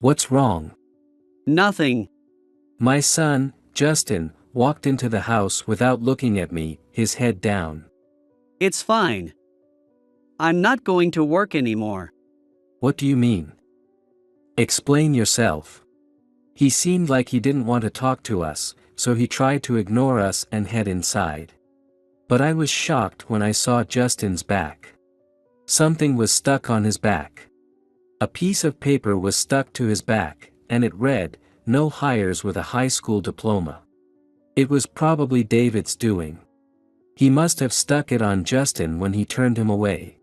What's wrong? Nothing. My son, Justin, walked into the house without looking at me, his head down. It's fine. I'm not going to work anymore. What do you mean? Explain yourself. He seemed like he didn't want to talk to us, so he tried to ignore us and head inside. But I was shocked when I saw Justin's back. Something was stuck on his back. A piece of paper was stuck to his back, and it read, "No hires with a high school diploma." It was probably David's doing. He must have stuck it on Justin when he turned him away.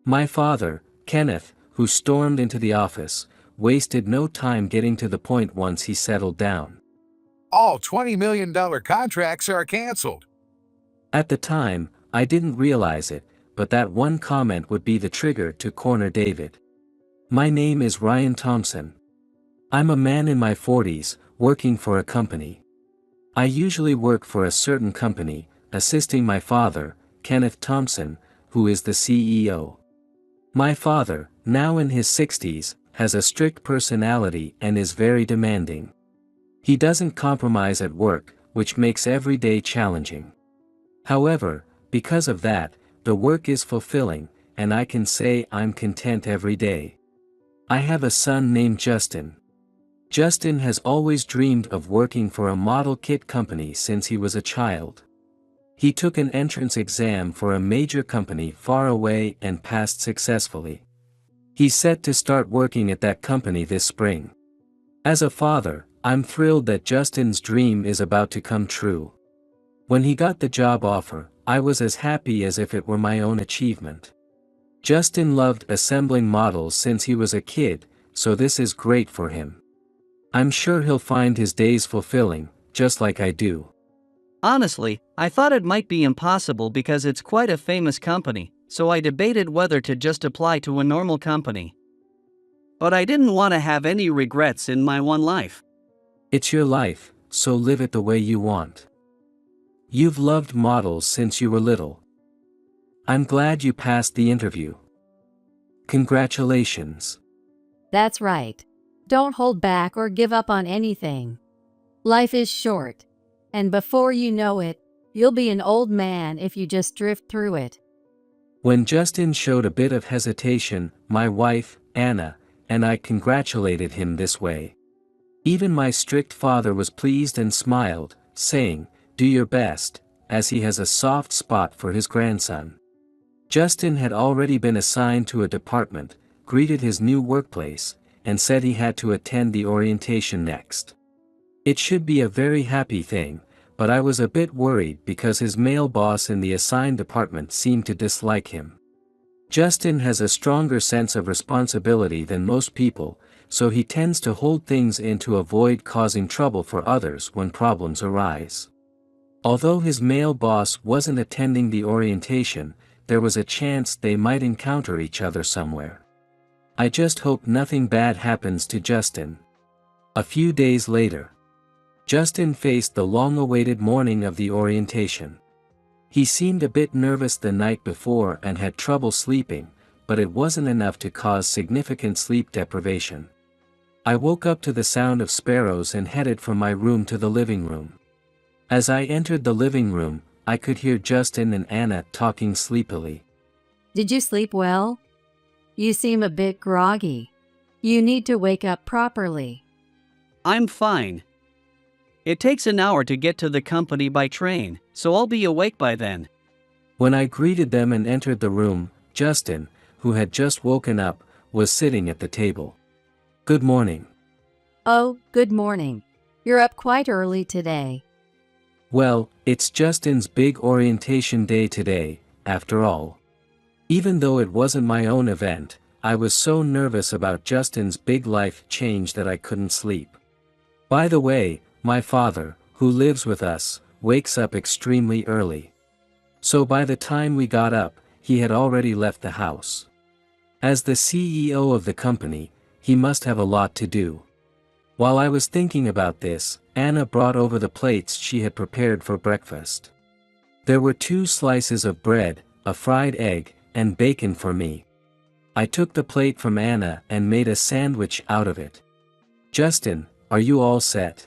My father, Kenneth, who stormed into the office, wasted no time getting to the point once he settled down. All $20 million contracts are canceled. At the time, I didn't realize it, but that one comment would be the trigger to corner David. My name is Ryan Thompson. I'm a man in my 40s, working for a company. I usually work for a certain company, assisting my father, Kenneth Thompson, who is the CEO. My father, now in his 60s, has a strict personality and is very demanding. He doesn't compromise at work, which makes every day challenging. However, because of that, the work is fulfilling, and I can say I'm content every day. I have a son named Justin. Justin has always dreamed of working for a model kit company since he was a child. He took an entrance exam for a major company far away and passed successfully. He's set to start working at that company this spring. As a father, I'm thrilled that Justin's dream is about to come true. When he got the job offer, I was as happy as if it were my own achievement. Justin loved assembling models since he was a kid, so this is great for him. I'm sure he'll find his days fulfilling, just like I do. Honestly, I thought it might be impossible because it's quite a famous company, so I debated whether to just apply to a normal company. But I didn't want to have any regrets in my one life. It's your life, so live it the way you want. You've loved models since you were little. I'm glad you passed the interview. Congratulations. That's right. Don't hold back or give up on anything. Life is short, and before you know it, you'll be an old man if you just drift through it. When Justin showed a bit of hesitation, my wife, Anna, and I congratulated him this way. Even my strict father was pleased and smiled, saying, "Do your best," as he has a soft spot for his grandson. Justin had already been assigned to a department, greeted his new workplace, and said he had to attend the orientation next. It should be a very happy thing, but I was a bit worried because his male boss in the assigned department seemed to dislike him. Justin has a stronger sense of responsibility than most people, so he tends to hold things in to avoid causing trouble for others when problems arise. Although his male boss wasn't attending the orientation, there was a chance they might encounter each other somewhere. I just hope nothing bad happens to Justin. A few days later, Justin faced the long-awaited morning of the orientation. He seemed a bit nervous the night before and had trouble sleeping, but it wasn't enough to cause significant sleep deprivation. I woke up to the sound of sparrows and headed from my room to the living room. As I entered the living room, I could hear Justin and Anna talking sleepily. Did you sleep well? You seem a bit groggy. You need to wake up properly. I'm fine. It takes an hour to get to the company by train, so I'll be awake by then. When I greeted them and entered the room, Justin, who had just woken up, was sitting at the table. "Good morning." Oh, good morning. You're up quite early today. Well, it's Justin's big orientation day today, after all. Even though it wasn't my own event, I was so nervous about Justin's big life change that I couldn't sleep. By the way, my father, who lives with us, wakes up extremely early. So by the time we got up, he had already left the house. As the CEO of the company, he must have a lot to do. While I was thinking about this, Anna brought over the plates she had prepared for breakfast. There were 2 slices of bread, a fried egg, and bacon for me. I took the plate from Anna and made a sandwich out of it. Justin, are you all set?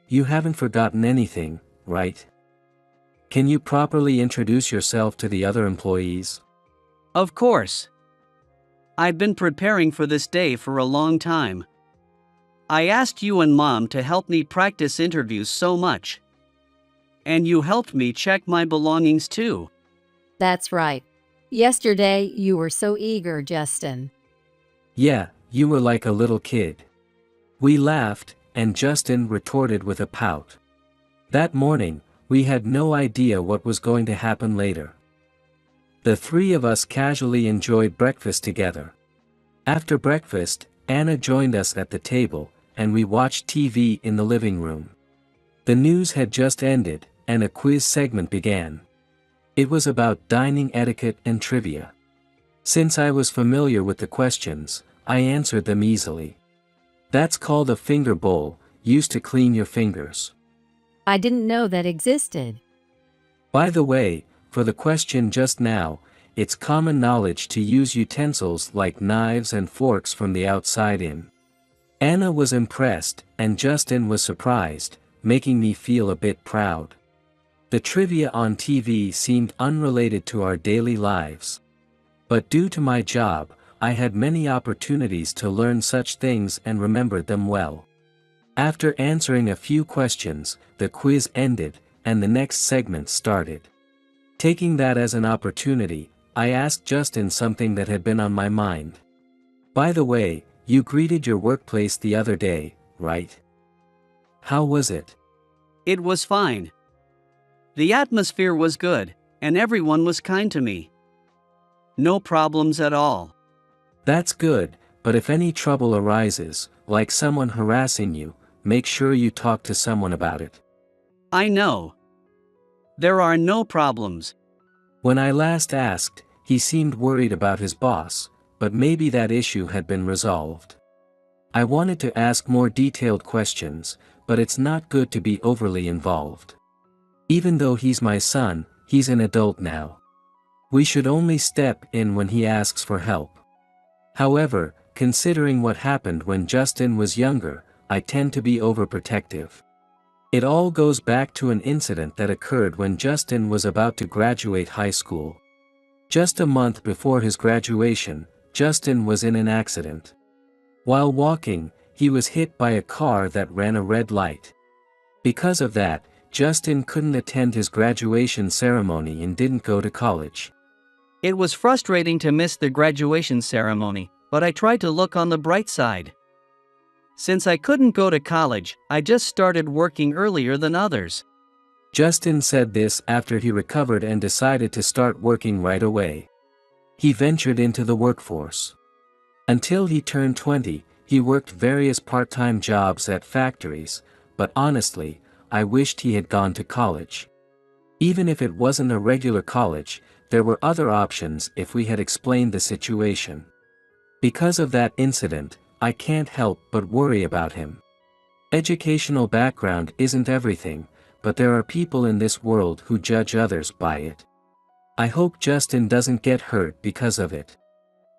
You haven't forgotten anything, right? Can you properly introduce yourself to the other employees? Of course. I've been preparing for this day for a long time. I asked you and Mom to help me practice interviews so much. And you helped me check my belongings too. That's right. Yesterday, you were so eager, Justin. Yeah, you were like a little kid. We laughed, and Justin retorted with a pout. That morning, we had no idea what was going to happen later. The three of us casually enjoyed breakfast together. After breakfast, Anna joined us at the table, and we watched TV in the living room. The news had just ended, and a quiz segment began. It was about dining etiquette and trivia. Since I was familiar with the questions, I answered them easily. That's called a finger bowl, used to clean your fingers. I didn't know that existed. By the way, for the question just now, it's common knowledge to use utensils like knives and forks from the outside in. Anna was impressed, and Justin was surprised, making me feel a bit proud. The trivia on TV seemed unrelated to our daily lives. But due to my job, I had many opportunities to learn such things and remembered them well. After answering a few questions, the quiz ended, and the next segment started. Taking that as an opportunity, I asked Justin something that had been on my mind. By the way, you greeted your workplace the other day, right? How was it? It was fine. The atmosphere was good, and everyone was kind to me. No problems at all. That's good, but if any trouble arises, like someone harassing you, make sure you talk to someone about it. I know. There are no problems. When I last asked, he seemed worried about his boss, but maybe that issue had been resolved. I wanted to ask more detailed questions, but it's not good to be overly involved. Even though he's my son, he's an adult now. We should only step in when he asks for help. However, considering what happened when Justin was younger, I tend to be overprotective. It all goes back to an incident that occurred when Justin was about to graduate high school. Just a month before his graduation, Justin was in an accident. While walking, he was hit by a car that ran a red light. Because of that, Justin couldn't attend his graduation ceremony and didn't go to college. It was frustrating to miss the graduation ceremony, but I tried to look on the bright side. Since I couldn't go to college, I just started working earlier than others. Justin said this after he recovered and decided to start working right away. He ventured into the workforce. Until he turned 20, he worked various part-time jobs at factories, but honestly, I wished he had gone to college. Even if it wasn't a regular college, there were other options if we had explained the situation. Because of that incident, I can't help but worry about him. Educational background isn't everything, but there are people in this world who judge others by it. I hope Justin doesn't get hurt because of it.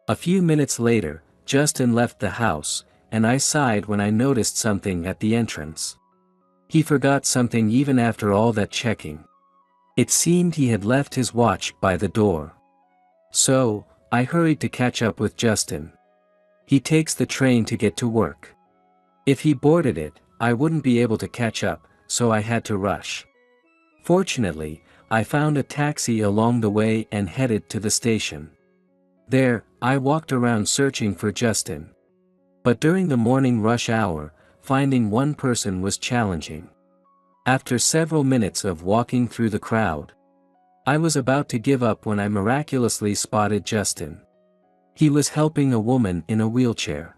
A few minutes later, Justin left the house, and I sighed when I noticed something at the entrance. He forgot something even after all that checking. It seemed he had left his watch by the door. So, I hurried to catch up with Justin. He takes the train to get to work. If he boarded it, I wouldn't be able to catch up, so I had to rush. Fortunately, I found a taxi along the way and headed to the station. There, I walked around searching for Justin. But during the morning rush hour, finding one person was challenging. After several minutes of walking through the crowd, I was about to give up when I miraculously spotted Justin. He was helping a woman in a wheelchair.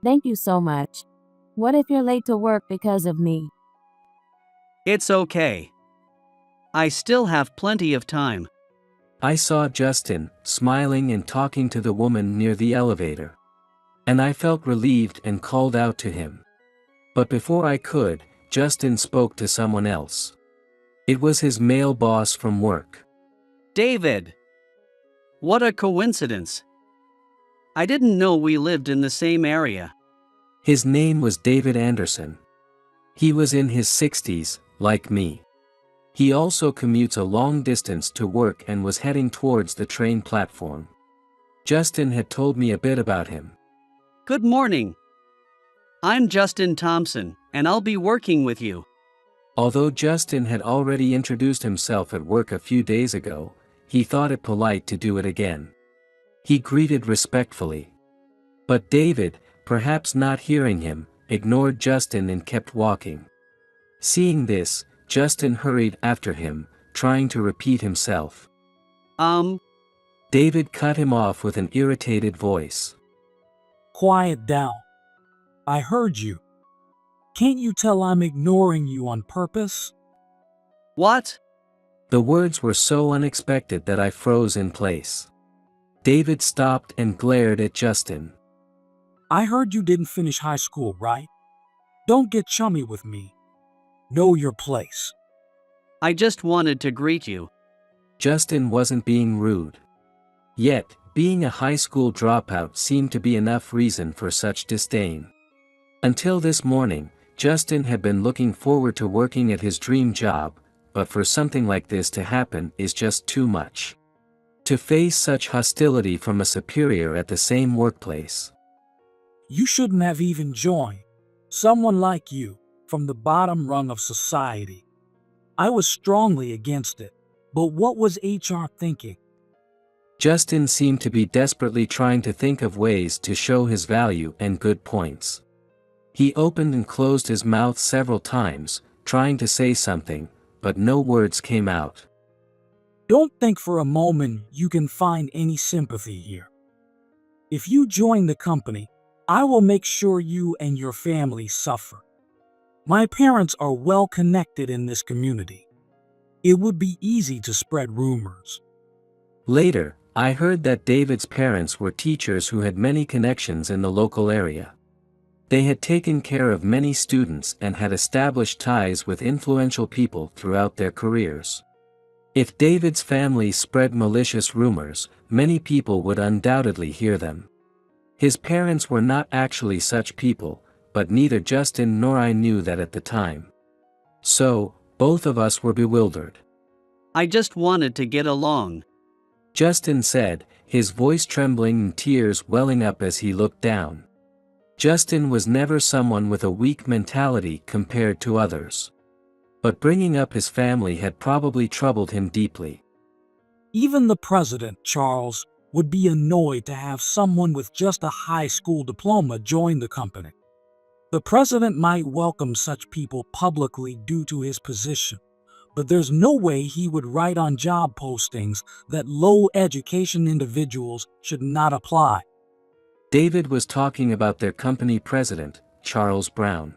Thank you so much. What if you're late to work because of me? It's okay. I still have plenty of time. I saw Justin, smiling and talking to the woman near the elevator. And I felt relieved and called out to him. But before I could, Justin spoke to someone else. It was his male boss from work. David! What a coincidence. I didn't know we lived in the same area. His name was David Anderson. He was in his 60s, like me. He also commutes a long distance to work and was heading towards the train platform. Justin had told me a bit about him. Good morning. I'm Justin Thompson, and I'll be working with you. Although Justin had already introduced himself at work a few days ago, he thought it polite to do it again. He greeted respectfully. But David, perhaps not hearing him, ignored Justin and kept walking. Seeing this, Justin hurried after him, trying to repeat himself. David cut him off with an irritated voice. Quiet down. I heard you. Can't you tell I'm ignoring you on purpose? What? The words were so unexpected that I froze in place. David stopped and glared at Justin. I heard you didn't finish high school, right? Don't get chummy with me. Know your place. I just wanted to greet you. Justin wasn't being rude. Yet, being a high school dropout seemed to be enough reason for such disdain. Until this morning, Justin had been looking forward to working at his dream job, but for something like this to happen is just too much. To face such hostility from a superior at the same workplace. You shouldn't have even joined. Someone like you, from the bottom rung of society. I was strongly against it, but what was HR thinking? Justin seemed to be desperately trying to think of ways to show his value and good points. He opened and closed his mouth several times, trying to say something, but no words came out. Don't think for a moment you can find any sympathy here. If you join the company, I will make sure you and your family suffer. My parents are well connected in this community. It would be easy to spread rumors. Later, I heard that David's parents were teachers who had many connections in the local area. They had taken care of many students and had established ties with influential people throughout their careers. If David's family spread malicious rumors, many people would undoubtedly hear them. His parents were not actually such people, but neither Justin nor I knew that at the time. So, both of us were bewildered. I just wanted to get along. Justin said, his voice trembling and tears welling up as he looked down. Justin was never someone with a weak mentality compared to others. But bringing up his family had probably troubled him deeply. Even the president, Charles, would be annoyed to have someone with just a high school diploma join the company. The president might welcome such people publicly due to his position, but there's no way he would write on job postings that low education individuals should not apply. David was talking about their company president, Charles Brown.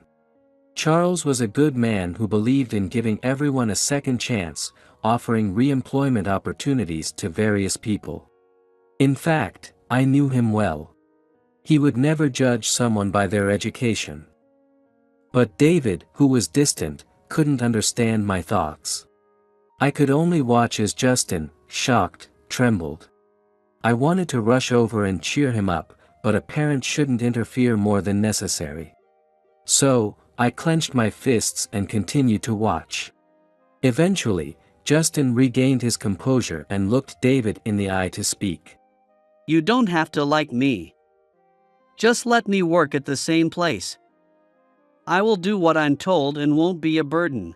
Charles was a good man who believed in giving everyone a second chance, offering re-employment opportunities to various people. In fact, I knew him well. He would never judge someone by their education. But David, who was distant, couldn't understand my thoughts. I could only watch as Justin, shocked, trembled. I wanted to rush over and cheer him up, but a parent shouldn't interfere more than necessary. So, I clenched my fists and continued to watch. Eventually, Justin regained his composure and looked David in the eye to speak. You don't have to like me. Just let me work at the same place. I will do what I'm told and won't be a burden.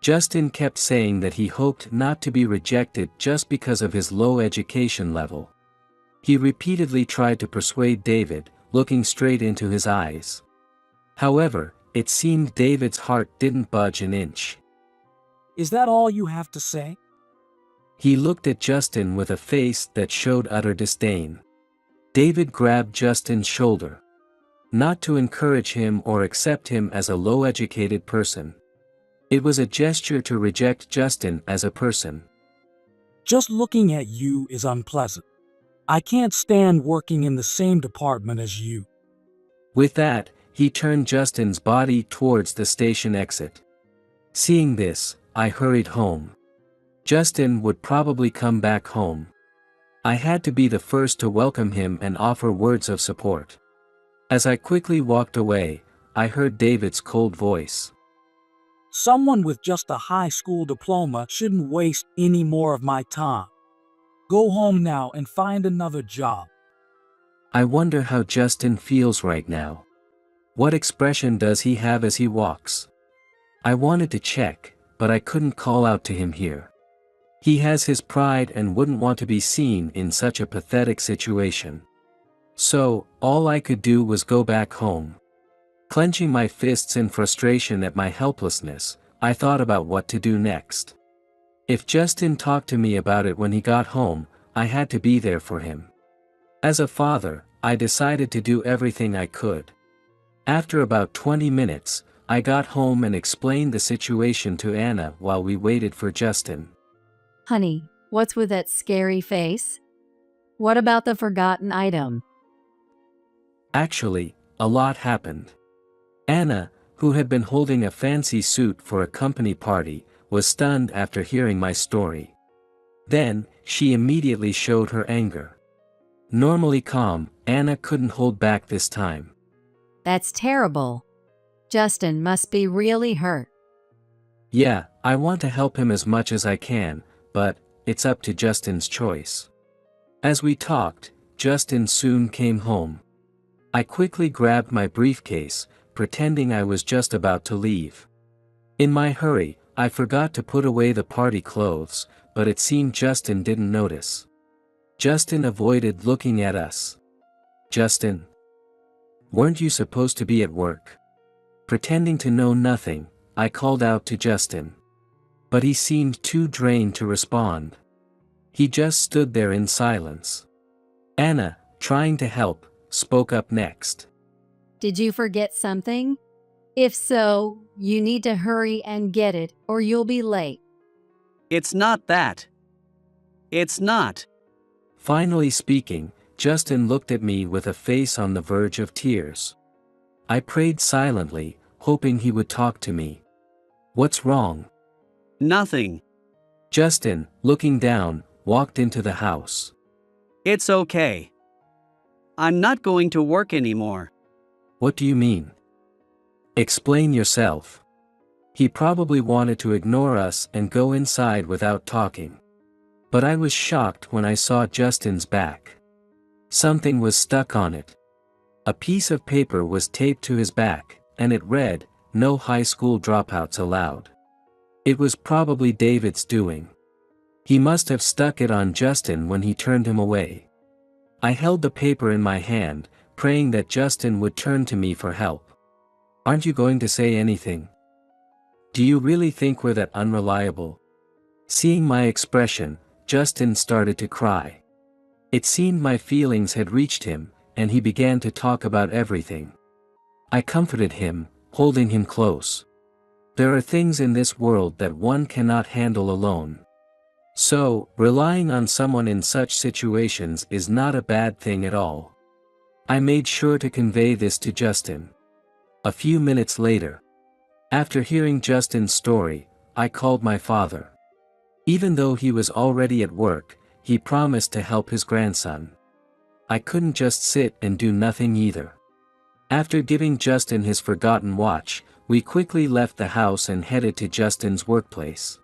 Justin kept saying that he hoped not to be rejected just because of his low education level. He repeatedly tried to persuade David, looking straight into his eyes. However, it seemed David's heart didn't budge an inch. Is that all you have to say? He looked at Justin with a face that showed utter disdain. David grabbed Justin's shoulder. Not to encourage him or accept him as a low-educated person. It was a gesture to reject Justin as a person. Just looking at you is unpleasant. I can't stand working in the same department as you. With that, he turned Justin's body towards the station exit. Seeing this, I hurried home. Justin would probably come back home. I had to be the first to welcome him and offer words of support. As I quickly walked away, I heard David's cold voice. Someone with just a high school diploma shouldn't waste any more of my time. Go home now and find another job. I wonder how Justin feels right now. What expression does he have as he walks? I wanted to check, but I couldn't call out to him here. He has his pride and wouldn't want to be seen in such a pathetic situation. So, all I could do was go back home. Clenching my fists in frustration at my helplessness, I thought about what to do next. If Justin talked to me about it when he got home, I had to be there for him. As a father, I decided to do everything I could. After about 20 minutes, I got home and explained the situation to Anna while we waited for Justin. Honey, what's with that scary face? What about the forgotten item? Actually, a lot happened. Anna, who had been holding a fancy suit for a company party, was stunned after hearing my story. Then, she immediately showed her anger. Normally calm, Anna couldn't hold back this time. That's terrible. Justin must be really hurt. Yeah, I want to help him as much as I can, but it's up to Justin's choice. As we talked, Justin soon came home. I quickly grabbed my briefcase, pretending I was just about to leave. In my hurry, I forgot to put away the party clothes, but it seemed Justin didn't notice. Justin avoided looking at us. Justin, weren't you supposed to be at work? Pretending to know nothing, I called out to Justin. But he seemed too drained to respond. He just stood there in silence. Anna, trying to help, spoke up next. Did you forget something? If so, you need to hurry and get it, or you'll be late. It's not that. It's not. Finally speaking, Justin looked at me with a face on the verge of tears. I prayed silently, hoping he would talk to me. What's wrong? Nothing. Justin, looking down, walked into the house. It's okay. I'm not going to work anymore. What do you mean? Explain yourself. He probably wanted to ignore us and go inside without talking. But I was shocked when I saw Justin's back. Something was stuck on it. A piece of paper was taped to his back, and it read, "No high school dropouts allowed." It was probably David's doing. He must have stuck it on Justin when he turned him away. I held the paper in my hand, praying that Justin would turn to me for help. Aren't you going to say anything? Do you really think we're that unreliable? Seeing my expression, Justin started to cry. It seemed my feelings had reached him, and he began to talk about everything. I comforted him, holding him close. There are things in this world that one cannot handle alone. So, relying on someone in such situations is not a bad thing at all. I made sure to convey this to Justin. A few minutes later, after hearing Justin's story, I called my father. Even though he was already at work, he promised to help his grandson. I couldn't just sit and do nothing either. After giving Justin his forgotten watch, we quickly left the house and headed to Justin's workplace.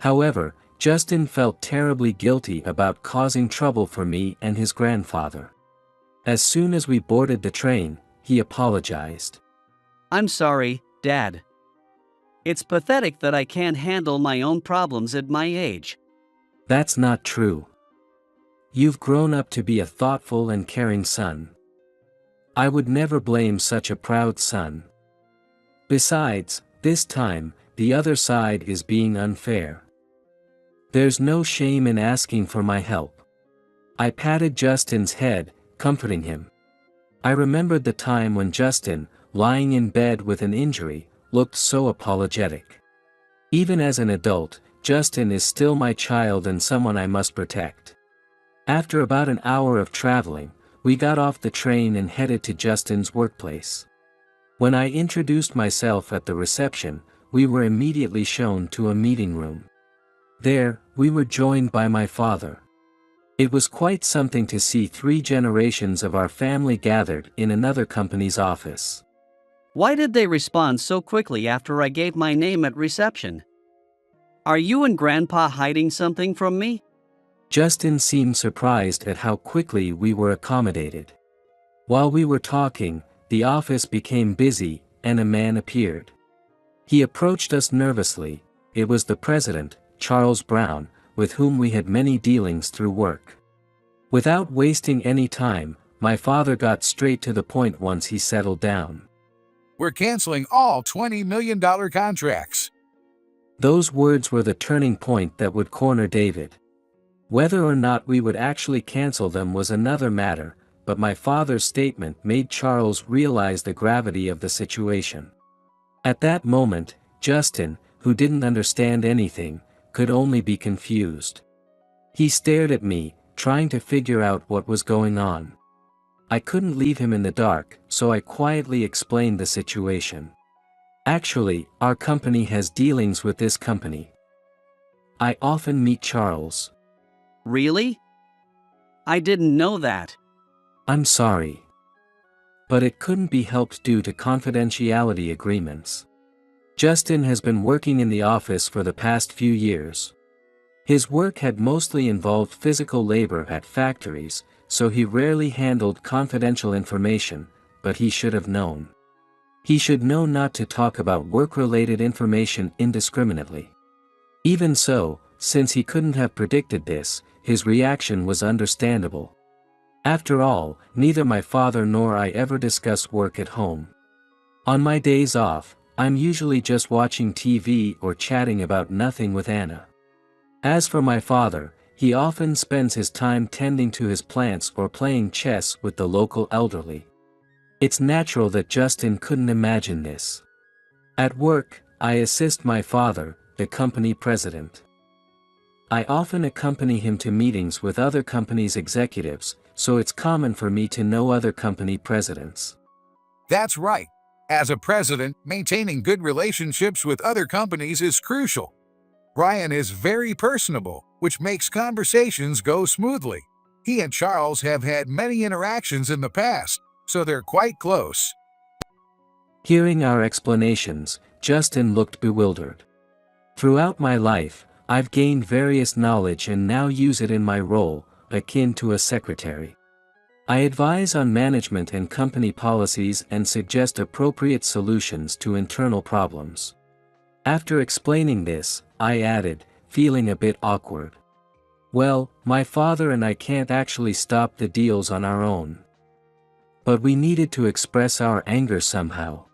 However, Justin felt terribly guilty about causing trouble for me and his grandfather. As soon as we boarded the train, he apologized. I'm sorry, Dad. It's pathetic that I can't handle my own problems at my age. That's not true. You've grown up to be a thoughtful and caring son. I would never blame such a proud son. Besides, this time, the other side is being unfair. There's no shame in asking for my help. I patted Justin's head, comforting him. I remembered the time when Justin, lying in bed with an injury, looked so apologetic. Even as an adult, Justin is still my child and someone I must protect. After about an hour of traveling, we got off the train and headed to Justin's workplace. When I introduced myself at the reception, we were immediately shown to a meeting room. There, we were joined by my father. It was quite something to see 3 generations of our family gathered in another company's office. Why did they respond so quickly after I gave my name at reception? Are you and Grandpa hiding something from me? Justin seemed surprised at how quickly we were accommodated. While we were talking, the office became busy, and a man appeared. He approached us nervously. It was the president, Charles Brown, with whom we had many dealings through work. Without wasting any time, my father got straight to the point once he settled down. We're canceling all $20 million contracts. Those words were the turning point that would corner David. Whether or not we would actually cancel them was another matter, but my father's statement made Charles realize the gravity of the situation. At that moment, Justin, who didn't understand anything, could only be confused. He stared at me, trying to figure out what was going on. I couldn't leave him in the dark, so I quietly explained the situation. Actually, our company has dealings with this company. I often meet Charles. Really? I didn't know that. I'm sorry. But it couldn't be helped due to confidentiality agreements. Justin has been working in the office for the past few years. His work had mostly involved physical labor at factories, so he rarely handled confidential information, but he should have known. He should know not to talk about work-related information indiscriminately. Even so, since he couldn't have predicted this, his reaction was understandable. After all, neither my father nor I ever discuss work at home. On my days off, I'm usually just watching TV or chatting about nothing with Anna. As for my father, he often spends his time tending to his plants or playing chess with the local elderly. It's natural that Justin couldn't imagine this. At work, I assist my father, the company president. I often accompany him to meetings with other companies' executives, so it's common for me to know other company presidents. That's right. As a president, maintaining good relationships with other companies is crucial. Brian is very personable, which makes conversations go smoothly. He and Charles have had many interactions in the past, so they're quite close. Hearing our explanations, Justin looked bewildered. Throughout my life, I've gained various knowledge and now use it in my role, akin to a secretary. I advise on management and company policies and suggest appropriate solutions to internal problems. After explaining this, I added, feeling a bit awkward. Well, my father and I can't actually stop the deals on our own. But we needed to express our anger somehow.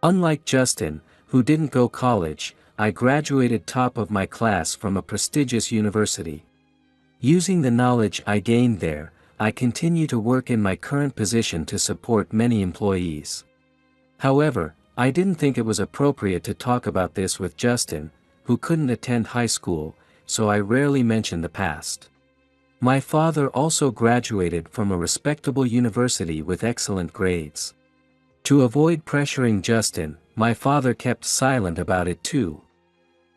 Unlike Justin, who didn't go college, I graduated top of my class from a prestigious university. Using the knowledge I gained there, I continue to work in my current position to support many employees. However, I didn't think it was appropriate to talk about this with Justin, who couldn't attend high school, so I rarely mention the past. My father also graduated from a respectable university with excellent grades. To avoid pressuring Justin, my father kept silent about it too.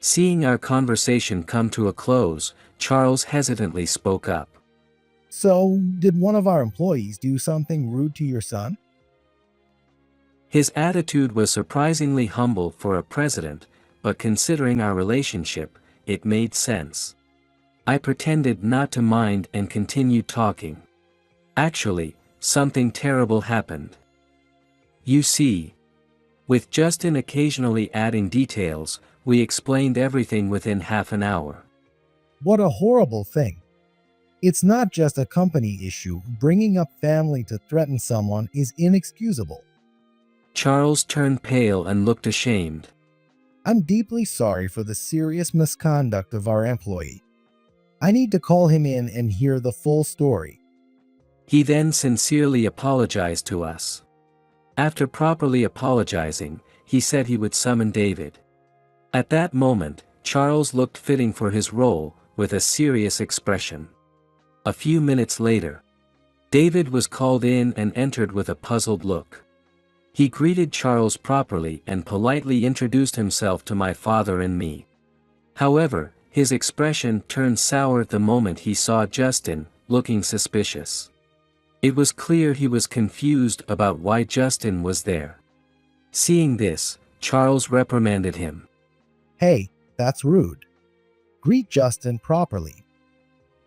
Seeing our conversation come to a close, Charles hesitantly spoke up. So, did one of our employees do something rude to your son? His attitude was surprisingly humble for a president, but considering our relationship, it made sense. I pretended not to mind and continued talking. Actually, something terrible happened. You see, with Justin occasionally adding details, we explained everything within half an hour. What a horrible thing. It's not just a company issue. Bringing up family to threaten someone is inexcusable. Charles turned pale and looked ashamed. I'm deeply sorry for the serious misconduct of our employee. I need to call him in and hear the full story. He then sincerely apologized to us. After properly apologizing, he said he would summon David. At that moment, Charles looked fitting for his role, with a serious expression. A few minutes later, David was called in and entered with a puzzled look. He greeted Charles properly and politely introduced himself to my father and me. However, his expression turned sour the moment he saw Justin, looking suspicious. It was clear he was confused about why Justin was there. Seeing this, Charles reprimanded him. Hey, that's rude. Greet Justin properly.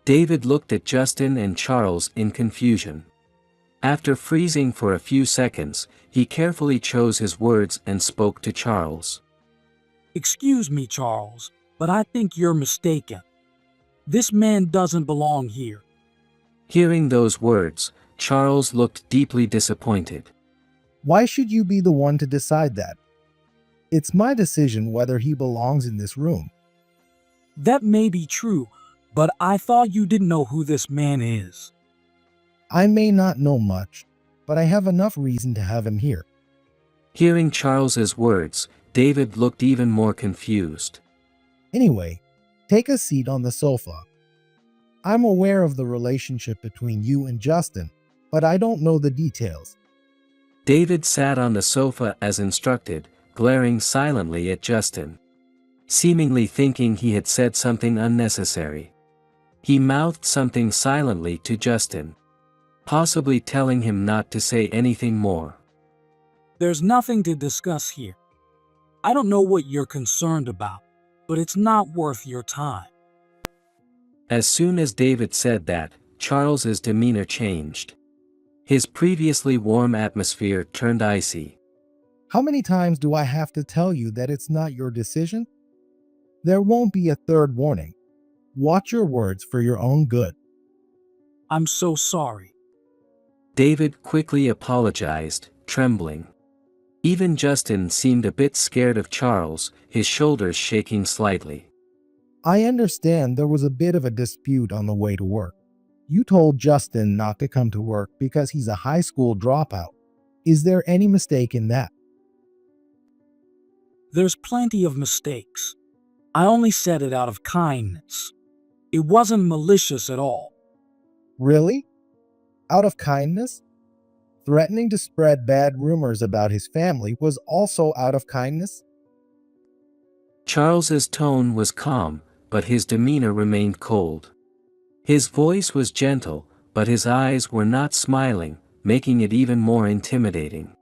David looked at Justin and Charles in confusion. After freezing for a few seconds, he carefully chose his words and spoke to Charles. Excuse me, Charles, but I think you're mistaken. This man doesn't belong here. Hearing those words, Charles looked deeply disappointed. Why should you be the one to decide that? It's my decision whether he belongs in this room. That may be true, but I thought you didn't know who this man is. I may not know much, but I have enough reason to have him here. Hearing Charles's words, David looked even more confused. Anyway, take a seat on the sofa. I'm aware of the relationship between you and Justin, but I don't know the details. David sat on the sofa as instructed, glaring silently at Justin. Seemingly thinking he had said something unnecessary. He mouthed something silently to Justin, possibly telling him not to say anything more. There's nothing to discuss here. I don't know what you're concerned about, but it's not worth your time. As soon as David said that, Charles's demeanor changed. His previously warm atmosphere turned icy. How many times do I have to tell you that it's not your decision? There won't be a third warning. Watch your words for your own good. I'm so sorry. David quickly apologized, trembling. Even Justin seemed a bit scared of Charles, his shoulders shaking slightly. I understand there was a bit of a dispute on the way to work. You told Justin not to come to work because he's a high school dropout. Is there any mistake in that? There's plenty of mistakes. I only said it out of kindness. It wasn't malicious at all. Really? Out of kindness? Threatening to spread bad rumors about his family was also out of kindness? Charles's tone was calm, but his demeanor remained cold. His voice was gentle, but his eyes were not smiling, making it even more intimidating.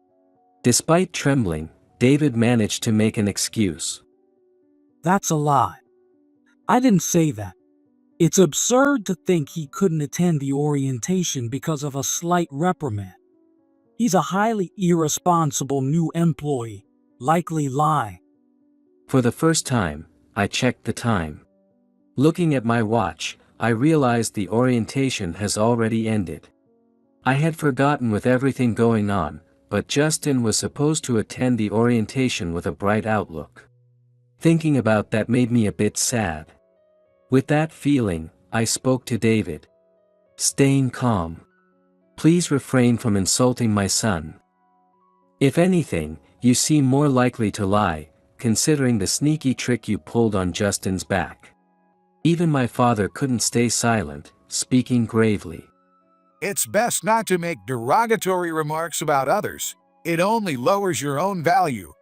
Despite trembling, David managed to make an excuse. That's a lie. I didn't say that. It's absurd to think he couldn't attend the orientation because of a slight reprimand. He's a highly irresponsible new employee, likely lying. For the first time, I checked the time. Looking at my watch, I realized the orientation has already ended. I had forgotten with everything going on, but Justin was supposed to attend the orientation with a bright outlook. Thinking about that made me a bit sad. With that feeling, I spoke to David. Staying calm. Please refrain from insulting my son. If anything, you seem more likely to lie, considering the sneaky trick you pulled on Justin's back. Even my father couldn't stay silent, speaking gravely. It's best not to make derogatory remarks about others. It only lowers your own value.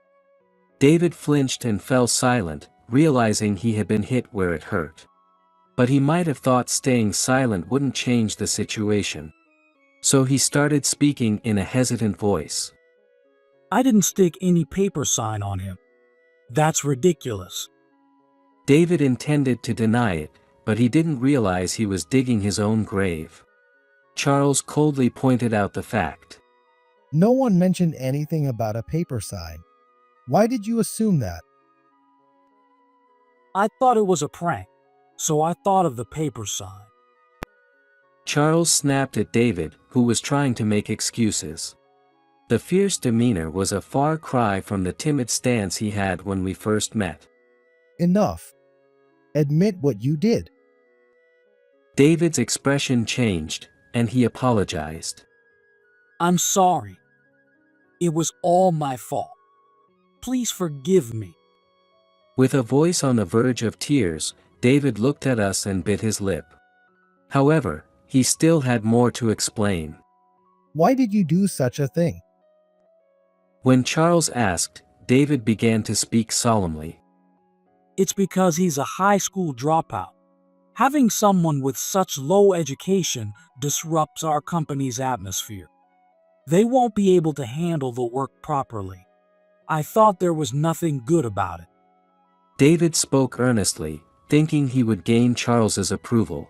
David flinched and fell silent, realizing he had been hit where it hurt. But he might have thought staying silent wouldn't change the situation. So he started speaking in a hesitant voice. I didn't stick any paper sign on him. That's ridiculous. David intended to deny it, but he didn't realize he was digging his own grave. Charles coldly pointed out the fact. No one mentioned anything about a paper sign. Why did you assume that? I thought it was a prank, so I thought of the paper sign. Charles snapped at David, who was trying to make excuses. The fierce demeanor was a far cry from the timid stance he had when we first met. Enough. Admit what you did. David's expression changed, and he apologized. I'm sorry. It was all my fault. Please forgive me. With a voice on the verge of tears, David looked at us and bit his lip. However, he still had more to explain. Why did you do such a thing? When Charles asked, David began to speak solemnly. It's because he's a high school dropout. Having someone with such low education disrupts our company's atmosphere. They won't be able to handle the work properly. I thought there was nothing good about it. David spoke earnestly, thinking he would gain Charles's approval.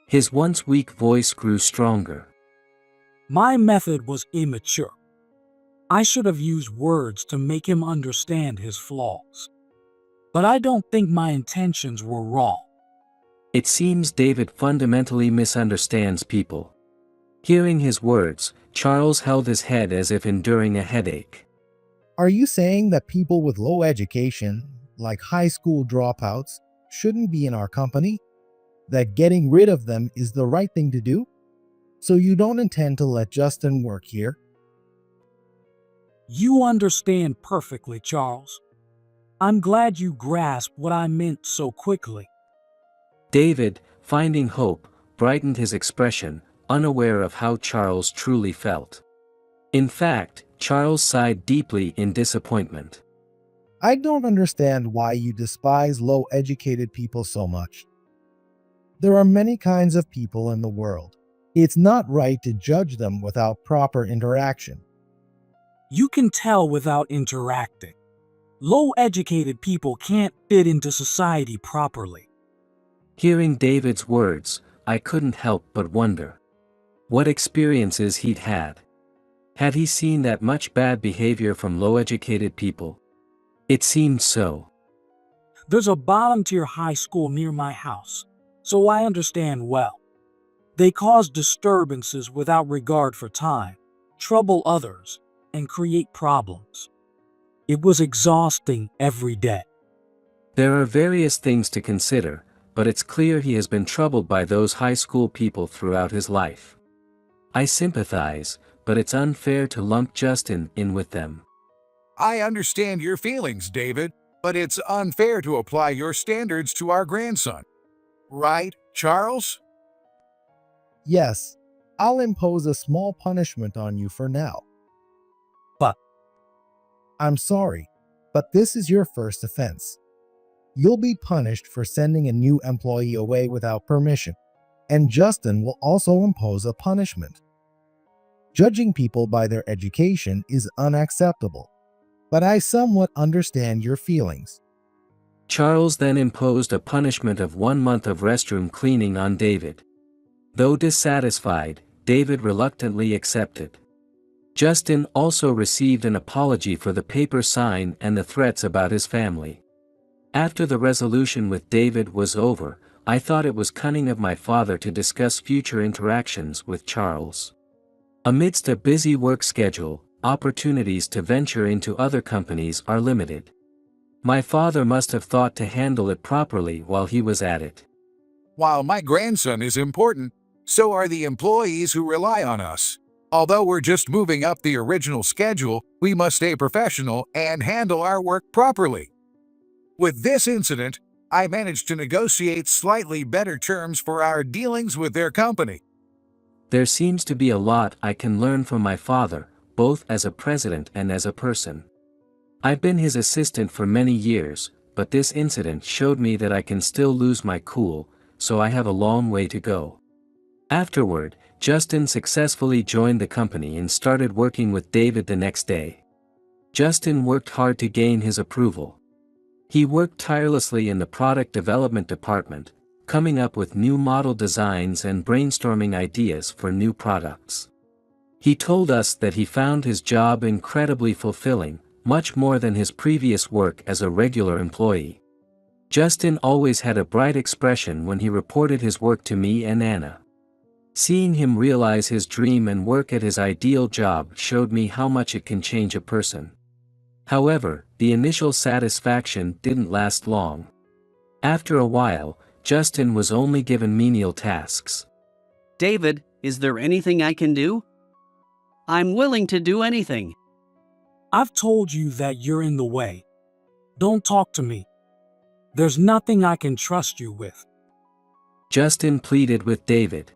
His once weak voice grew stronger. My method was immature. I should have used words to make him understand his flaws. But I don't think my intentions were wrong. It seems David fundamentally misunderstands people. Hearing his words, Charles held his head as if enduring a headache. Are you saying that people with low education, like high school dropouts, shouldn't be in our company? That getting rid of them is the right thing to do? So you don't intend to let Justin work here? You understand perfectly, Charles. I'm glad you grasped what I meant so quickly. David, finding hope, brightened his expression, unaware of how Charles truly felt. In fact, Charles sighed deeply in disappointment. I don't understand why you despise low-educated people so much. There are many kinds of people in the world. It's not right to judge them without proper interaction. You can tell without interacting. Low-educated people can't fit into society properly. Hearing David's words, I couldn't help but wonder what experiences he'd had. Had he seen that much bad behavior from low-educated people? It seemed so. There's a bottom-tier high school near my house, so I understand well. They cause disturbances without regard for time, trouble others, and create problems. It was exhausting every day. There are various things to consider, but it's clear he has been troubled by those high school people throughout his life. I sympathize, but it's unfair to lump Justin in with them. I understand your feelings, David, but it's unfair to apply your standards to our grandson. Right, Charles? Yes, I'll impose a small punishment on you for now. But I'm sorry, but this is your first offense. You'll be punished for sending a new employee away without permission, and Justin will also impose a punishment. Judging people by their education is unacceptable, but I somewhat understand your feelings. Charles then imposed a punishment of 1 month of restroom cleaning on David. Though dissatisfied, David reluctantly accepted. Justin also received an apology for the paper sign and the threats about his family. After the resolution with David was over, I thought it was cunning of my father to discuss future interactions with Charles. Amidst a busy work schedule, opportunities to venture into other companies are limited. My father must have thought to handle it properly while he was at it. While my grandson is important, so are the employees who rely on us. Although we're just moving up the original schedule, we must stay professional and handle our work properly. With this incident, I managed to negotiate slightly better terms for our dealings with their company. There seems to be a lot I can learn from my father, both as a president and as a person. I've been his assistant for many years, but this incident showed me that I can still lose my cool, so I have a long way to go. Afterward, Justin successfully joined the company and started working with David the next day. Justin worked hard to gain his approval. He worked tirelessly in the product development department, coming up with new model designs and brainstorming ideas for new products. He told us that he found his job incredibly fulfilling, much more than his previous work as a regular employee. Justin always had a bright expression when he reported his work to me and Anna. Seeing him realize his dream and work at his ideal job showed me how much it can change a person. However, the initial satisfaction didn't last long. After a while, Justin was only given menial tasks. David, is there anything I can do? I'm willing to do anything. I've told you that you're in the way. Don't talk to me. There's nothing I can trust you with. Justin pleaded with David.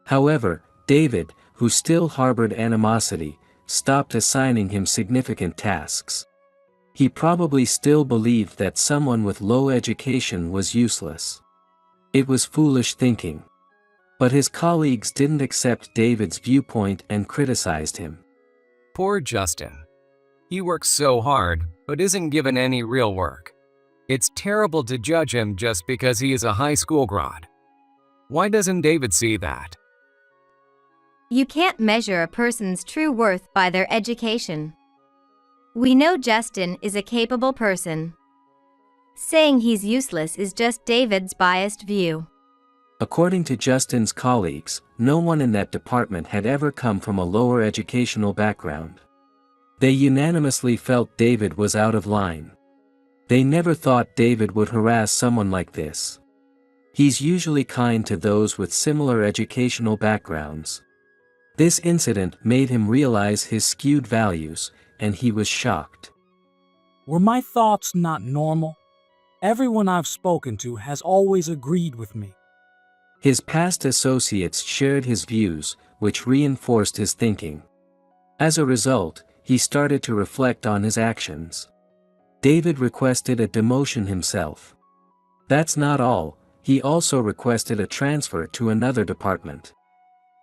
However, David, who still harbored animosity, stopped assigning him significant tasks. He probably still believed that someone with low education was useless. It was foolish thinking. But his colleagues didn't accept David's viewpoint and criticized him. Poor Justin. He works so hard, but isn't given any real work. It's terrible to judge him just because he is a high school grad. Why doesn't David see that? You can't measure a person's true worth by their education. We know Justin is a capable person. Saying he's useless is just David's biased view. According to Justin's colleagues, no one in that department had ever come from a lower educational background. They unanimously felt David was out of line. They never thought David would harass someone like this. He's usually kind to those with similar educational backgrounds. This incident made him realize his skewed values, and he was shocked. Were my thoughts not normal? Everyone I've spoken to has always agreed with me. His past associates shared his views, which reinforced his thinking. As a result, he started to reflect on his actions. David requested a demotion himself. That's not all, he also requested a transfer to another department.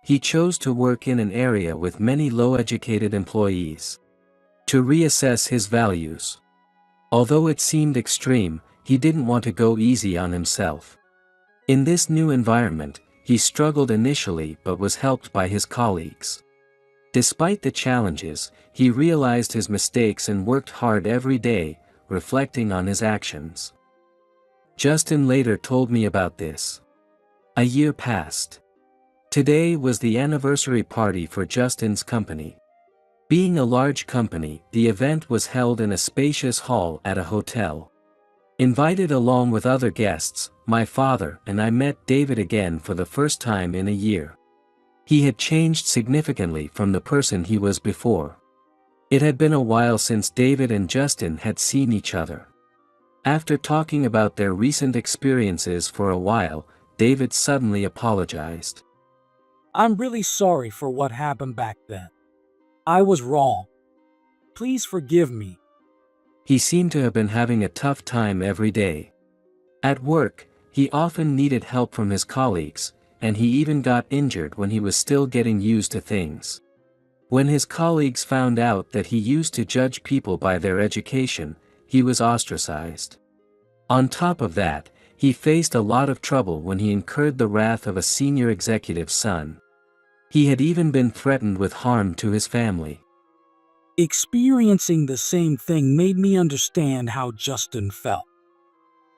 He chose to work in an area with many low-educated employees. To reassess his values. Although it seemed extreme, he didn't want to go easy on himself. In this new environment, he struggled initially but was helped by his colleagues. Despite the challenges, he realized his mistakes and worked hard every day, reflecting on his actions. Justin later told me about this. A year passed. Today was the anniversary party for Justin's company. Being a large company, the event was held in a spacious hall at a hotel. Invited along with other guests, my father and I met David again for the first time in a year. He had changed significantly from the person he was before. It had been a while since David and Justin had seen each other. After talking about their recent experiences for a while, David suddenly apologized. I'm really sorry for what happened back then. I was wrong. Please forgive me. He seemed to have been having a tough time every day. At work, he often needed help from his colleagues, and he even got injured when he was still getting used to things. When his colleagues found out that he used to judge people by their education, he was ostracized. On top of that, he faced a lot of trouble when he incurred the wrath of a senior executive's son. He had even been threatened with harm to his family. Experiencing the same thing made me understand how Justin felt.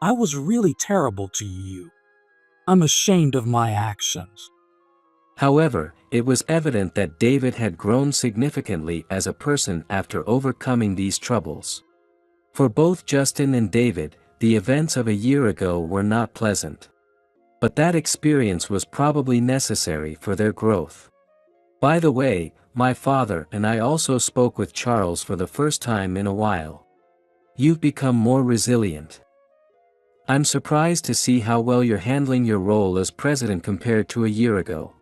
I was really terrible to you. I'm ashamed of my actions. However, it was evident that David had grown significantly as a person after overcoming these troubles. For both Justin and David, the events of a year ago were not pleasant. But that experience was probably necessary for their growth. By the way, my father and I also spoke with Charles for the first time in a while. You've become more resilient. I'm surprised to see how well you're handling your role as president compared to a year ago.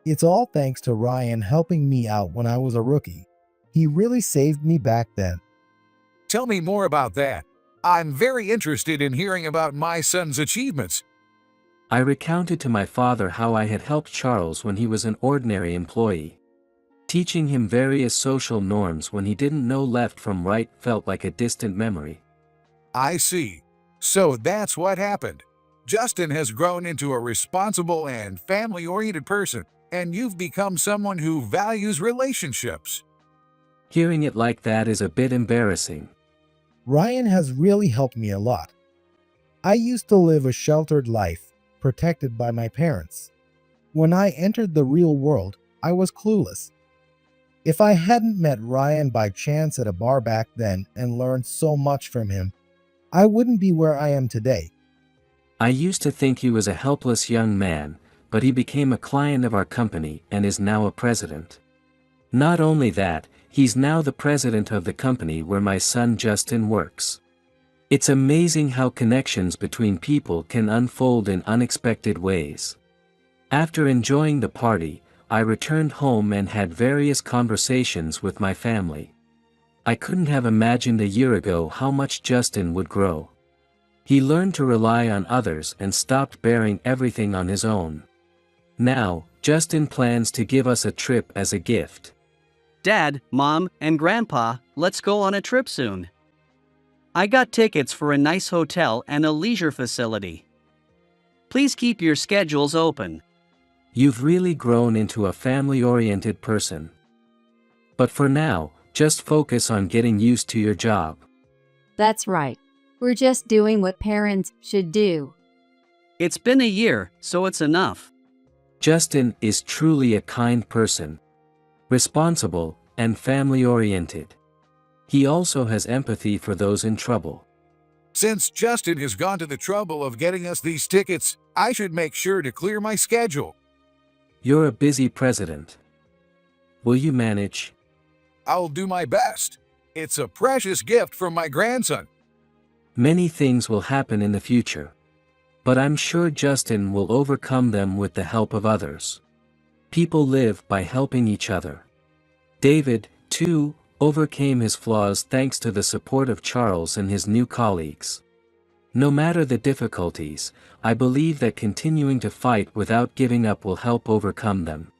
It's all thanks to Ryan helping me out when I was a rookie. He really saved me back then. Tell me more about that. I'm very interested in hearing about my son's achievements. I recounted to my father how I had helped Charles when he was an ordinary employee. Teaching him various social norms when he didn't know left from right felt like a distant memory. I see. So that's what happened. Justin has grown into a responsible and family-oriented person, and you've become someone who values relationships. Hearing it like that is a bit embarrassing. Ryan has really helped me a lot. I used to live a sheltered life, protected by my parents. When I entered the real world, I was clueless. If I hadn't met Ryan by chance at a bar back then and learned so much from him, I wouldn't be where I am today. I used to think he was a helpless young man, but he became a client of our company and is now a president. Not only that, he's now the president of the company where my son Justin works. It's amazing how connections between people can unfold in unexpected ways. After enjoying the party, I returned home and had various conversations with my family. I couldn't have imagined a year ago how much Justin would grow. He learned to rely on others and stopped bearing everything on his own. Now, Justin plans to give us a trip as a gift. Dad, Mom, and Grandpa, let's go on a trip soon. I got tickets for a nice hotel and a leisure facility. Please keep your schedules open. You've really grown into a family-oriented person. But for now, just focus on getting used to your job. That's right. We're just doing what parents should do. It's been a year, so it's enough. Justin is truly a kind person. Responsible, and family-oriented. He also has empathy for those in trouble. Since Justin has gone to the trouble of getting us these tickets, I should make sure to clear my schedule. You're a busy president. Will you manage? I'll do my best. It's a precious gift from my grandson. Many things will happen in the future. But I'm sure Justin will overcome them with the help of others. People live by helping each other. David, too, overcame his flaws thanks to the support of Charles and his new colleagues. No matter the difficulties, I believe that continuing to fight without giving up will help overcome them.